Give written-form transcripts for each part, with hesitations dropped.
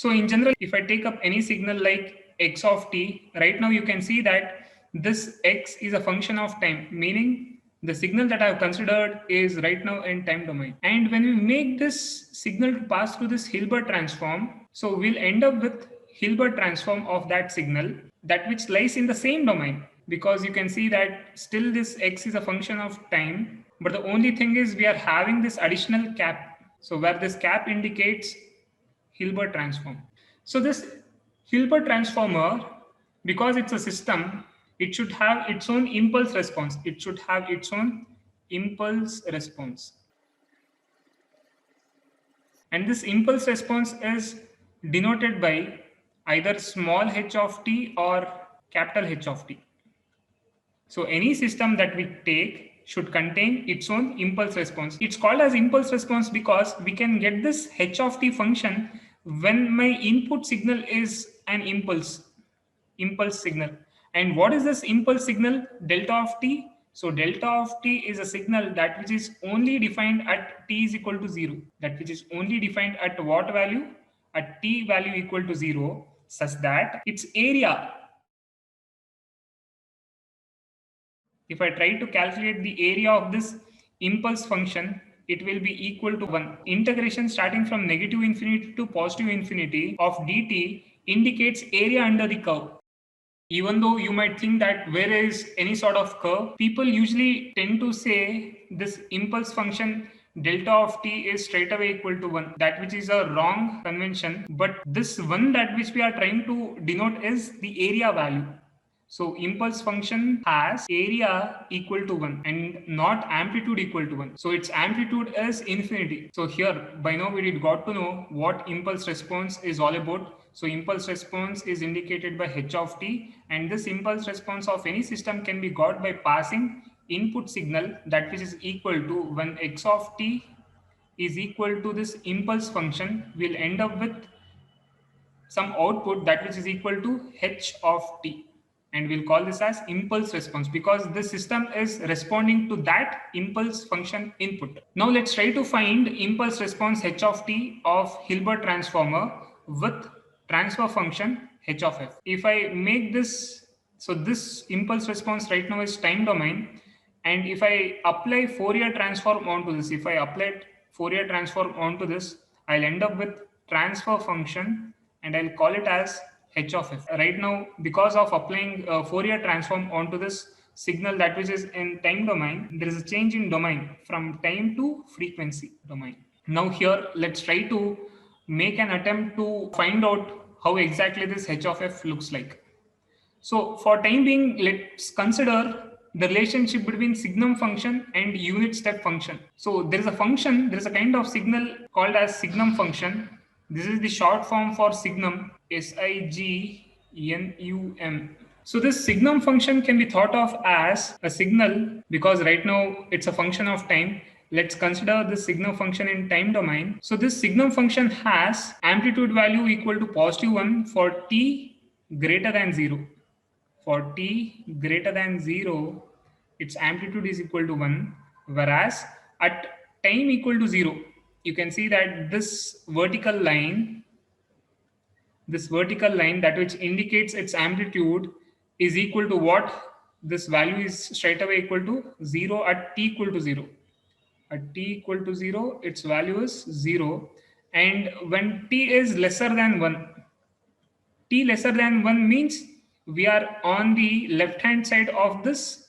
So in general, if I take up any signal like x of t, right now you can see that this x is a function of time, meaning the signal that I have considered is right now in time domain. And when we make this signal to pass through this Hilbert transform, so we'll end up with Hilbert transform of that signal, that which lies in the same domain, because you can see that still this x is a function of time, but the only thing is we are having this additional cap. So where this cap indicates Hilbert transform. So this Hilbert transformer, because it's a system, it should have its own impulse response. It should have its own impulse response. And this impulse response is denoted by either small h of t or capital H of t. So any system that we take should contain its own impulse response. It's called as impulse response because we can get this h of t function when my input signal is an impulse signal. And what is this impulse signal? Delta of t. So delta of t is a signal that which is only defined at t is equal to 0. That which is only defined at what value? At t value equal to 0, such that its area, if I try to calculate the area of this impulse function, it will be equal to 1. Integration starting from negative infinity to positive infinity of dt indicates area under the curve. Even though you might think that where is any sort of curve, people usually tend to say this impulse function delta of t is straight away equal to 1, that which is a wrong convention. But this one that which we are trying to denote is the area value. So impulse function has area equal to 1 and not amplitude equal to 1. So its amplitude is infinity. So here by now we got to know what impulse response is all about. So impulse response is indicated by h of t, and this impulse response of any system can be got by passing input signal that which is equal to, when x of t is equal to this impulse function, we'll end up with some output that which is equal to h of t, and we'll call this as impulse response because this system is responding to that impulse function input. Now let's try to find impulse response h of t of Hilbert transformer with transfer function h of f. If I make this, so this impulse response right now is time domain, and if I apply Fourier transform onto this, if I apply Fourier transform onto this, I'll end up with transfer function and I'll call it as h of f. Right now, because of applying Fourier transform onto this signal that which is in time domain, there is a change in domain from time to frequency domain. Now here, let's try to make an attempt to find out how exactly this h of f looks like. So for time being, let's consider the relationship between signum function and unit step function. So there is a function, there is a kind of signal called as signum function. This is the short form for signum, signum. So this signum function can be thought of as a signal because right now it's a function of time. Let's consider this signum function in time domain. So this signum function has amplitude value equal to positive 1 for t greater than 0. For t greater than 0, its amplitude is equal to 1, whereas at time equal to 0, you can see that this vertical line that which indicates its amplitude is equal to what? This value is straight away equal to 0 at t equal to 0. At t equal to 0, its value is 0. And when t is lesser than 1, t lesser than 1 means we are on the left hand side of this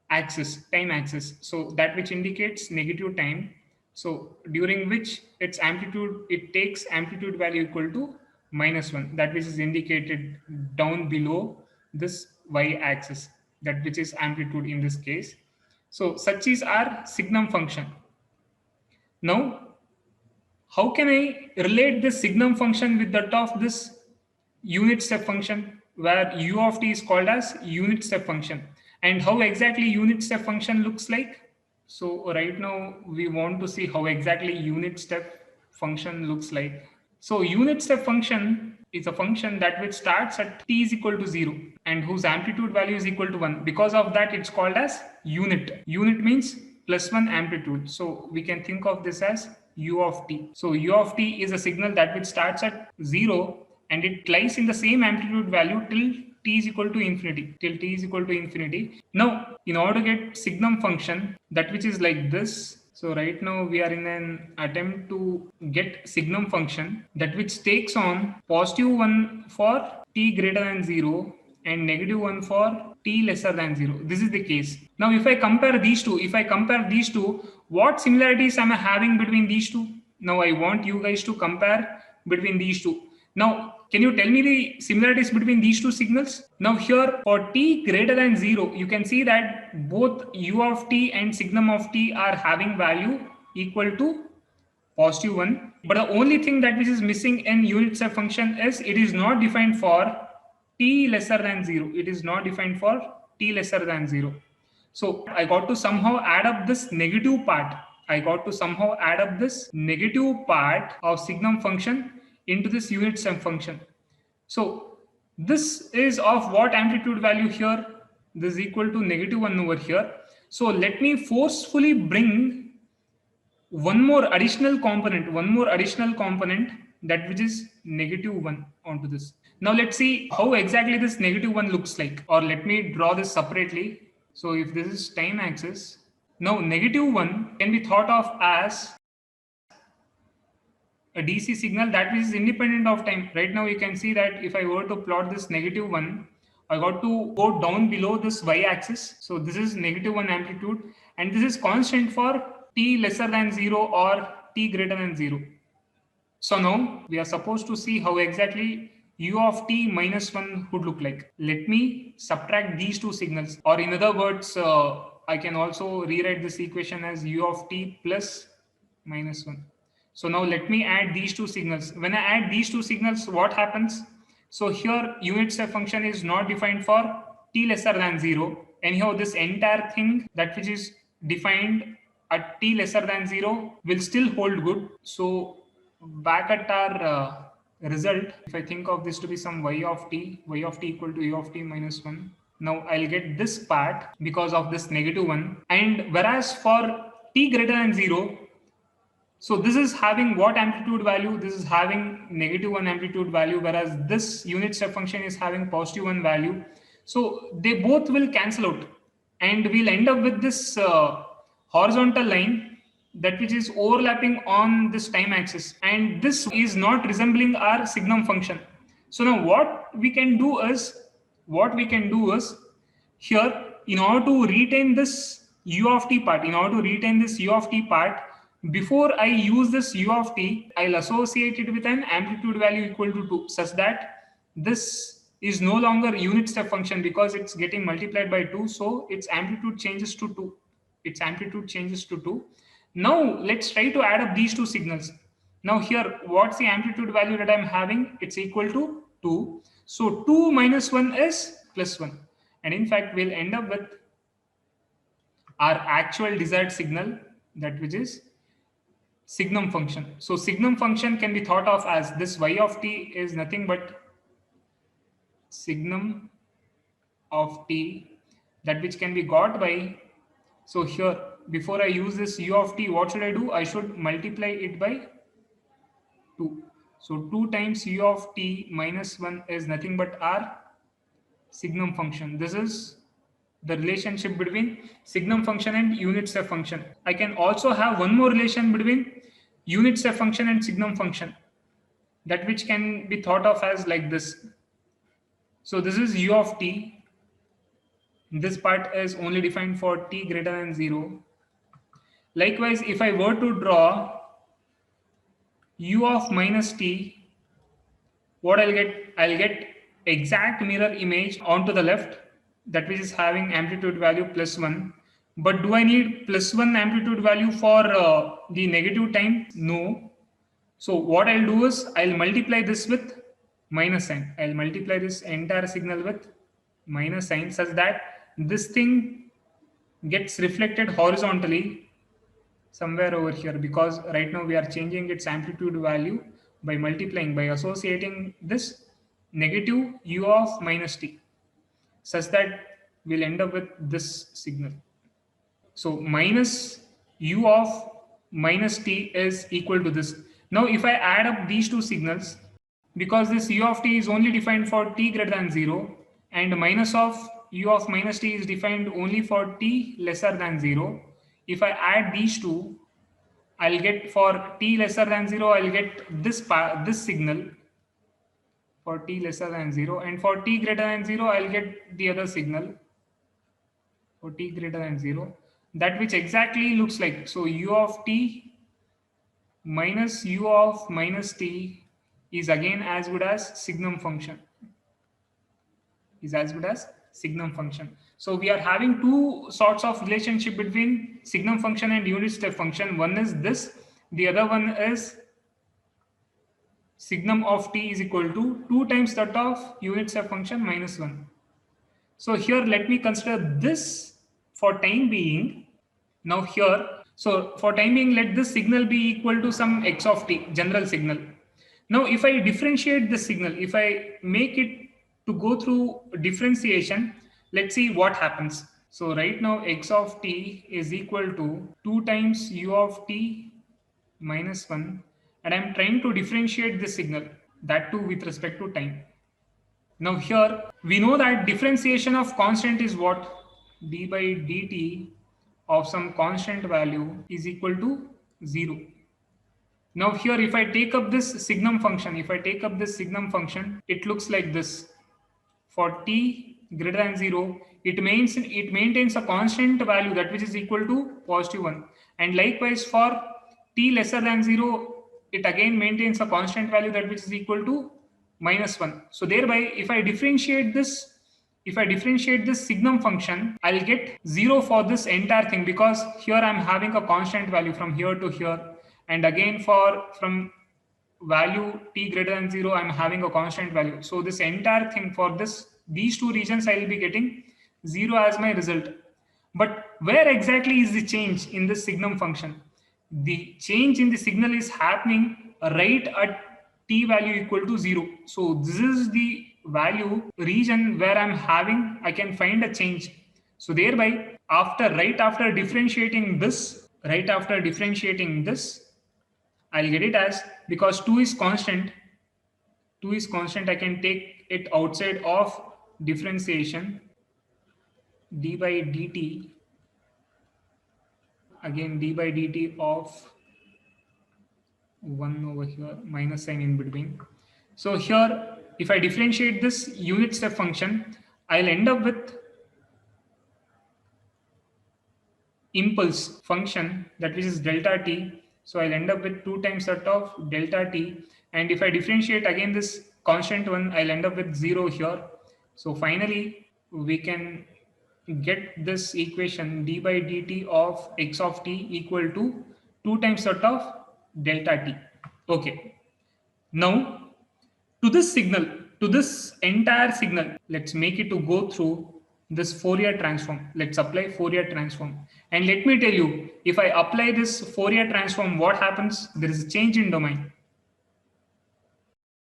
axis, time axis. So that which indicates negative time. So during which its amplitude, it takes amplitude value equal to -1, that which is indicated down below this y axis, that which is amplitude in this case. So such is our signum function. Now, how can I relate this signum function with that of this unit step function, where u of t is called as unit step function? And how exactly unit step function looks like? So right now we want to see how exactly unit step function looks like. So unit step function is a function that which starts at t is equal to 0 and whose amplitude value is equal to 1. Because of that, it's called as unit. Unit means +1 amplitude. So we can think of this as u of t. So u of t is a signal that which starts at 0 and it lies in the same amplitude value till t is equal to infinity. Till t is equal to infinity. Now, in order to get signum function, that which is like this. So right now we are in an attempt to get signum function that which takes on positive 1 for t greater than 0 and negative 1 for t lesser than 0. This is the case. Now if I compare these two, what similarities am I having between these two? Now I want you guys to compare between these two. Now can you tell me the similarities between these two signals? Now here for t greater than 0, you can see that both u of t and signum of t are having value equal to positive 1. But the only thing that which is missing in unit step function is it is not defined for t lesser than 0. It is not defined for t lesser than 0. So I got to somehow add up this negative part. Of signum function into this unit step function. So this is of what amplitude value here? This is equal to negative 1 over here. So let me forcefully bring one more additional component that which is negative 1 onto this. Now let's see how exactly this negative 1 looks like, or let me draw this separately. So if this is time axis, now negative 1 can be thought of as a DC signal that is independent of time. Right now you can see that if I were to plot this negative 1, I got to go down below this y-axis. So this is negative 1 amplitude and this is constant for t lesser than 0 or t greater than 0. So now we are supposed to see how exactly u of t minus 1 would look like. Let me subtract these two signals, or in other words, I can also rewrite this equation as u of t plus minus 1. So now let me add these two signals. When I add these two signals, what happens? So here unit step function is not defined for t lesser than 0. Anyhow, this entire thing that which is defined at t lesser than 0 will still hold good. So back at our result, if I think of this to be some y of t equal to u of t minus 1. Now I'll get this part because of this negative 1. And whereas for t greater than 0, so this is having what amplitude value? This is having negative 1 amplitude value, whereas this unit step function is having positive 1 value. So they both will cancel out and we'll end up with this horizontal line that which is overlapping on this time axis, and this is not resembling our signum function. So now what we can do is here, in order to retain this u of t part, before I use this u of t, I'll associate it with an amplitude value equal to 2, such that this is no longer unit step function because it's getting multiplied by 2. So its amplitude changes to 2. Now let's try to add up these two signals. Now here, what's the amplitude value that I'm having? It's equal to 2. So 2 minus 1 is plus 1. And in fact, we'll end up with our actual desired signal, that which is signum function. So signum function can be thought of as this y of t is nothing but signum of t, that which can be got by, so here before I use this u of t, what should I do? I should multiply it by 2. So 2 times u of t minus 1 is nothing but our signum function. This is the relationship between signum function and unit step function. I can also have one more relation between unit step function and signum function, that which can be thought of as like this. So this is u of t. This part is only defined for t greater than 0. Likewise, if I were to draw u of minus t, what I'll get exact mirror image onto the left, that which is having amplitude value plus 1. But do I need plus 1 amplitude value for the negative time? No. So what I'll do is I'll multiply this with minus sign. I'll multiply this entire signal with minus sign such that this thing gets reflected horizontally somewhere over here, because right now we are changing its amplitude value by multiplying, by associating this negative u of minus t, such that we'll end up with this signal. So minus u of minus t is equal to this. Now, if I add up these two signals, because this u of t is only defined for t greater than 0, and minus of u of minus t is defined only for t lesser than 0. If I add these two, I'll get for t lesser than 0, I'll get this signal for t lesser than 0, and for t greater than 0, I'll get the other signal for t greater than 0, that which exactly looks like, so u of t minus u of minus t is again as good as signum function, so we are having two sorts of relationship between signum function and unit step function. One is this, the other one is signum of t is equal to 2 times that of unit step function minus 1. So here let me consider this for time being. Now here, so for time being, let this signal be equal to some x of t, general signal. Now if I differentiate this signal, if I make it to go through differentiation, let's see what happens. So right now x of t is equal to 2 times u of t minus 1, and I'm trying to differentiate this signal, that too with respect to time. Now here we know that differentiation of constant is what? D by dt of some constant value is equal to 0. Now here if I take up this signum function, it looks like this. For t greater than 0, it maintains a constant value that which is equal to positive 1. And likewise for t lesser than 0, it again maintains a constant value that which is equal to minus 1. So thereby, if I differentiate this signum function, I'll get 0 for this entire thing, because here I'm having a constant value from here to here, and again from value t greater than 0, I'm having a constant value. So this entire thing for these two regions, I will be getting 0 as my result. But where exactly is the change in this signum function? The change in the signal is happening right at t value equal to 0. So this is the value region where I can find a change. So thereby, right after differentiating this, I'll get it as, because 2 is constant, I can take it outside of differentiation, d by dt, again d by dt of 1 over here, minus sign in between. So here, if I differentiate this unit step function, I'll end up with impulse function, that which is delta t. So I'll end up with 2 times that of delta t. And if I differentiate again this constant one, I'll end up with 0 here. So finally, we can get this equation d by dt of x of t equal to 2 times that of delta t. Okay. Now, to this entire signal, let's make it to go through this Fourier transform. Let's apply Fourier transform. And let me tell you, if I apply this Fourier transform, what happens? There is a change in domain.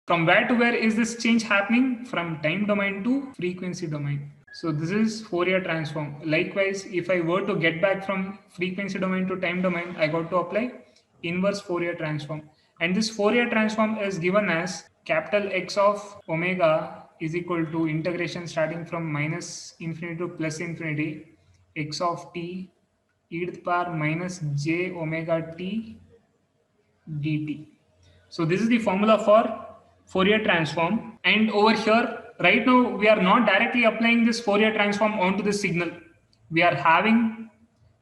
From where to where is this change happening? From time domain to frequency domain. So this is Fourier transform. Likewise, if I were to get back from frequency domain to time domain, I got to apply inverse Fourier transform. And this Fourier transform is given as capital X of omega is equal to integration starting from minus infinity to plus infinity, x of t e to the power minus j omega t dt. So this is the formula for Fourier transform. And over here, right now, we are not directly applying this Fourier transform onto the signal. We are having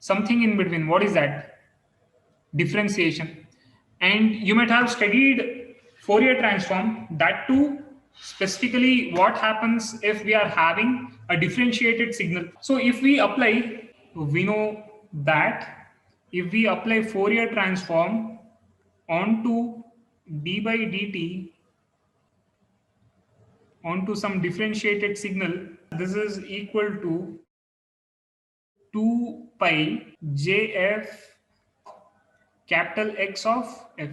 something in between. What is that? Differentiation. And you might have studied Fourier transform, that too, specifically what happens if we are having a differentiated signal. So if we apply, we know that if we apply Fourier transform onto d by dt onto some differentiated signal, this is equal to 2 pi jf capital X of f.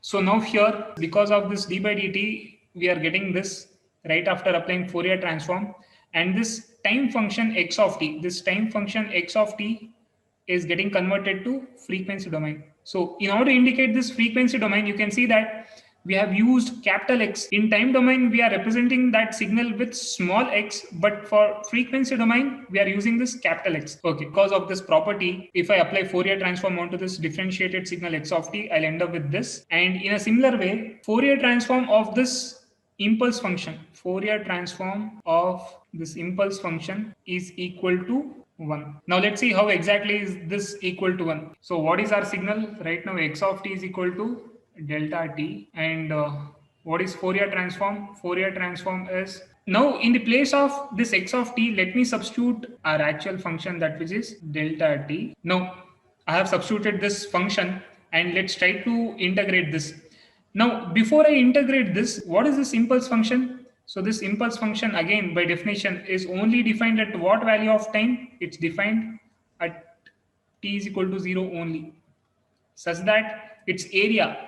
So now here, because of this d by dt, we are getting this right after applying Fourier transform. And this time function x of t, is getting converted to frequency domain. So in order to indicate this frequency domain, you can see that we have used capital X. In time domain, we are representing that signal with small x, but for frequency domain, we are using this capital X. Okay, because of this property, if I apply Fourier transform onto this differentiated signal x of t, I'll end up with this. And in a similar way, Fourier transform of this impulse function, Fourier transform of this impulse function is equal to 1. Now let's see how exactly is this equal to 1. So what is our signal right now? X of t is equal to delta t. And what is Fourier transform? Fourier transform is, now in the place of this x of t, let me substitute our actual function, that which is delta t. Now I have substituted this function, and let's try to integrate this. Now, before I integrate this, what is this impulse function? So this impulse function, again, by definition, is only defined at what value of time? It's defined at t is equal to 0 only, such that its area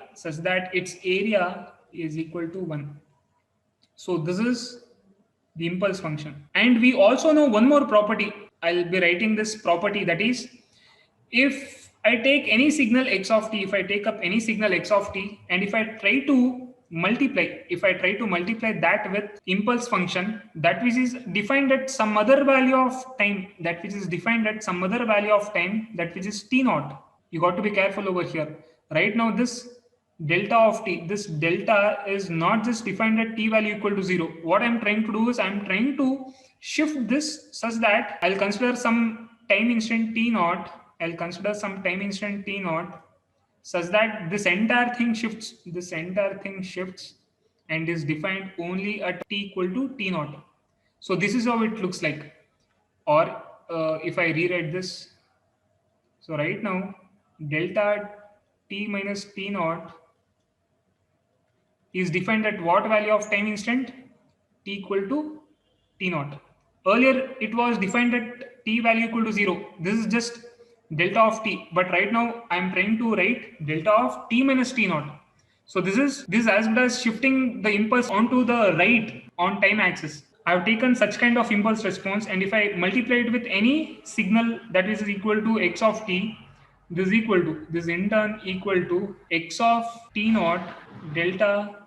is equal to 1. So this is the impulse function. And we also know one more property. I'll be writing this property, that is, if I take any signal x of t, if I take up any signal x of t, and if I try to multiply that with impulse function, that which is defined at some other value of time, that which is t naught. You got to be careful over here. Right now, this delta of t, this delta is not just defined at t value equal to 0. What I'm trying to do is I'm trying to shift this such that I'll consider some time instant t naught, such that this entire thing shifts, and is defined only at t equal to t naught. So this is how it looks like. Or if I rewrite this, so right now delta t minus t naught is defined at what value of time instant? T equal to t naught. Earlier it was defined at t value equal to 0. This is just delta of t, but right now I am trying to write delta of t minus t naught. So this is as good as shifting the impulse onto the right on time axis. I have taken such kind of impulse response, and if I multiply it with any signal that is equal to x of t, this in turn equal to x of t naught delta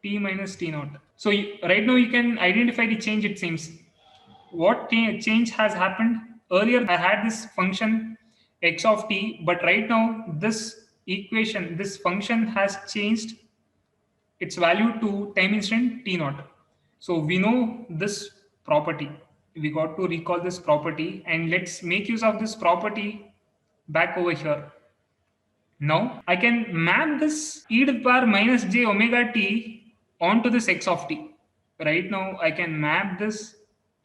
t minus t naught. So right now you can identify the change, it seems. What change has happened? Earlier I had this function x of t, but right now this function has changed its value to time instant t naught. So we know this property. We got to recall this property, and let's make use of this property back over here. Now I can map this e to the power minus j omega t onto this x of t. Right now I can map this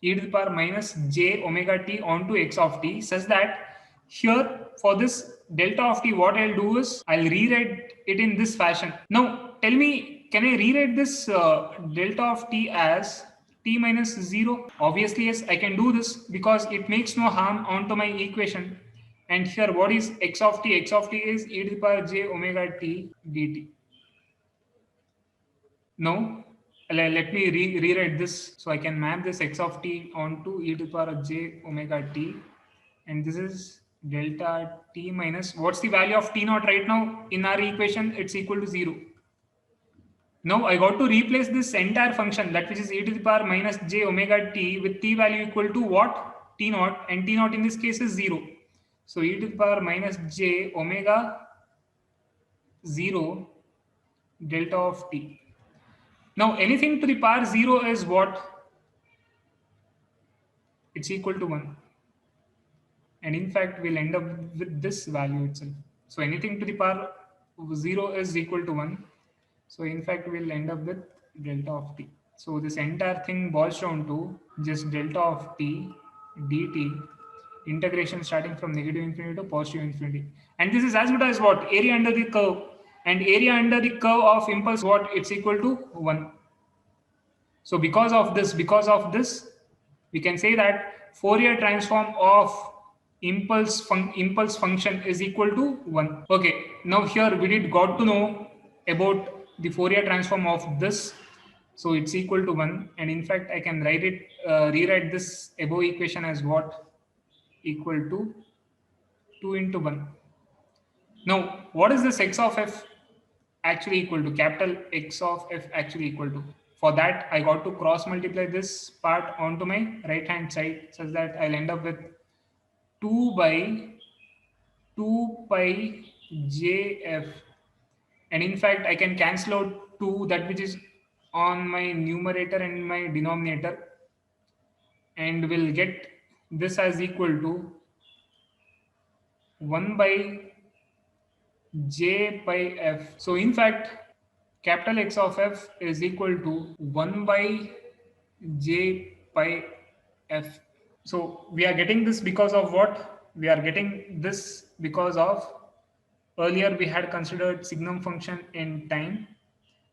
e to the power minus j omega t onto x of t, such that here for this delta of t, what I'll do is I'll rewrite it in this fashion. Now tell me, can I rewrite this delta of t as t minus 0? Obviously yes, I can do this because it makes no harm onto my equation. And here, what is x of t? X of t is e to the power j omega t dt. Now, let me rewrite this so I can map this x of t onto e to the power j omega t. And this is delta t minus, what's the value of t naught right now in our equation? It's equal to 0. Now I got to replace this entire function, that which is e to the power minus j omega t, with t value equal to what? T naught, and t naught in this case is 0. So e to the power minus j omega 0 delta of t. Now anything to the power 0 is what? It's equal to 1. And in fact, we'll end up with this value itself. So anything to the power 0 is equal to 1. So in fact, we'll end up with delta of t. So this entire thing boils down to just delta of t dt, integration starting from negative infinity to positive infinity. And this is as good as what? Area under the curve. And area under the curve of impulse, what? It's equal to 1. So because of this, we can say that Fourier transform of impulse function is equal to 1. Okay, now here we got to know about the Fourier transform of this. So it's equal to 1. And in fact, I can rewrite this above equation as what? Equal to 2 into 1. Now, what is this x of f actually equal to? Capital X of f actually equal to. For that, I got to cross multiply this part onto my right hand side such that I'll end up with 2 by 2 pi jf. And in fact, I can cancel out 2, that which is on my numerator and my denominator, and will get this as equal to 1 by j pi f. So in fact, capital X of f is equal to 1 by j pi f. So we are getting this because of what? We are getting this because of earlier we had considered signum function in time,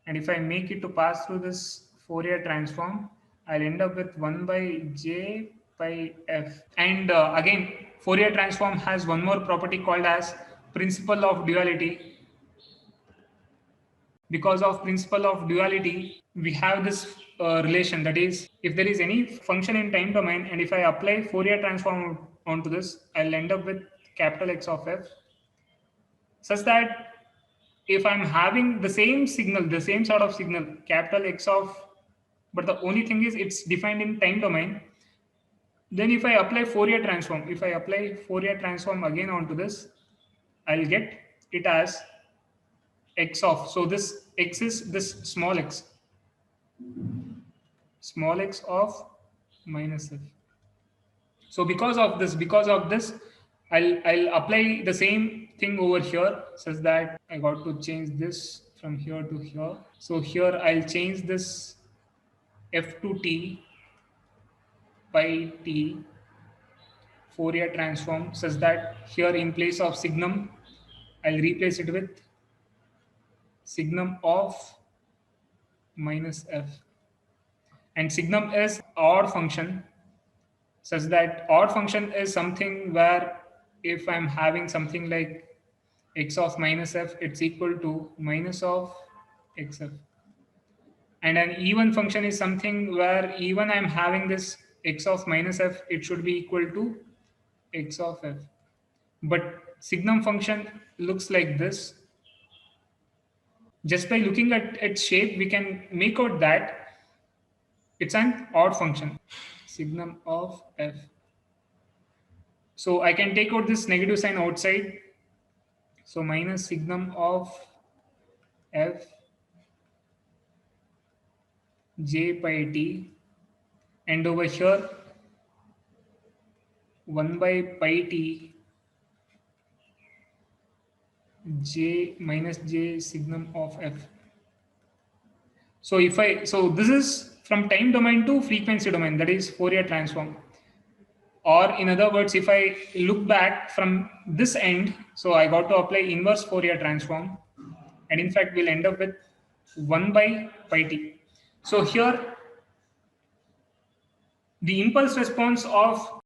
and if I make it to pass through this Fourier transform, I'll end up with 1 by j pi f. And again, Fourier transform has one more property called as principle of duality. Because of principle of duality, we have this relation, that is, if there is any function in time domain and if I apply Fourier transform onto this, I'll end up with capital X of f, such that if I'm having the same signal, the same sort of signal, capital X of, but the only thing is it's defined in time domain, then if I apply Fourier transform again onto this, I'll get it as x of, so this x is this small x of minus f. So because of this, I'll apply the same thing over here such that I got to change this from here to here. So here I'll change this f to t by t Fourier transform such that here in place of signum, I'll replace it with signum of minus f. And signum is odd function, such that odd function is something where if I'm having something like x of minus f, it's equal to minus of xf. And an even function is something where even I'm having this x of minus f, it should be equal to x of f. But signum function looks like this. Just by looking at its shape, we can make out that it's an odd function, signum of f. So I can take out this negative sign outside. So minus signum of f j pi t, and over here 1 by pi t j minus j signum of f. So this is from time domain to frequency domain, that is Fourier transform. Or in other words, if I look back from this end, so I got to apply inverse Fourier transform, and in fact we'll end up with 1 by pi t. So here the impulse response of